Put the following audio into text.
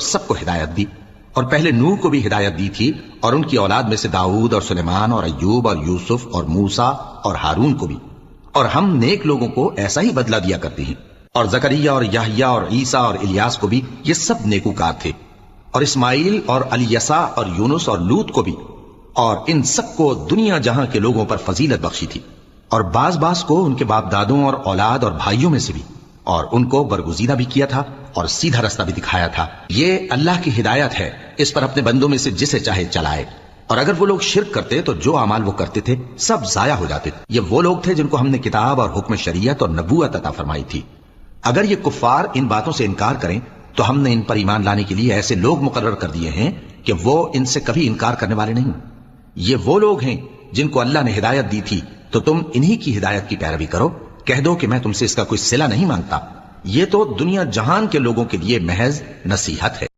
سب کو ہدایت دی، اور پہلے نوح کو بھی ہدایت دی تھی، اور ان کی اولاد میں سے داؤد اور سلیمان اور ایوب اور یوسف اور موسیٰ اور ہارون کو بھی، اور ہم نیک لوگوں کو ایسا ہی بدلہ دیا کرتے ہیں۔ اور زکریا اور یحییٰ اور عیسیٰ اور الیاس کو بھی، یہ سب نیکوکار تھے، اور اسماعیل اور الیسع اور یونس اور لوط کو بھی، اور ان سب کو دنیا جہاں کے لوگوں پر فضیلت بخشی تھی، اور بعض کو ان کے باپ دادوں اور اولاد اور بھائیوں میں سے بھی، اور ان کو برگزیدہ بھی کیا تھا اور سیدھا رستہ بھی دکھایا تھا۔ یہ اللہ کی ہدایت ہے، اس پر اپنے بندوں میں سے جسے چاہے چلائے۔ اور اگر وہ لوگ شرک کرتے تو جو اعمال وہ کرتے تھے سب ضائع ہو جاتے۔ یہ وہ لوگ تھے جن کو ہم نے کتاب اور حکم شریعت اور نبوت عطا فرمائی تھی۔ اگر یہ کفار ان باتوں سے انکار کریں تو ہم نے ان پر ایمان لانے کے لیے ایسے لوگ مقرر کر دیے ہیں کہ وہ ان سے کبھی انکار کرنے والے نہیں۔ یہ وہ لوگ ہیں جن کو اللہ نے ہدایت دی تھی، تو تم انہی کی ہدایت کی پیروی کرو۔ کہہ دو کہ میں تم سے اس کا کوئی صلہ نہیں مانگتا، یہ تو دنیا جہان کے لوگوں کے لیے محض نصیحت ہے۔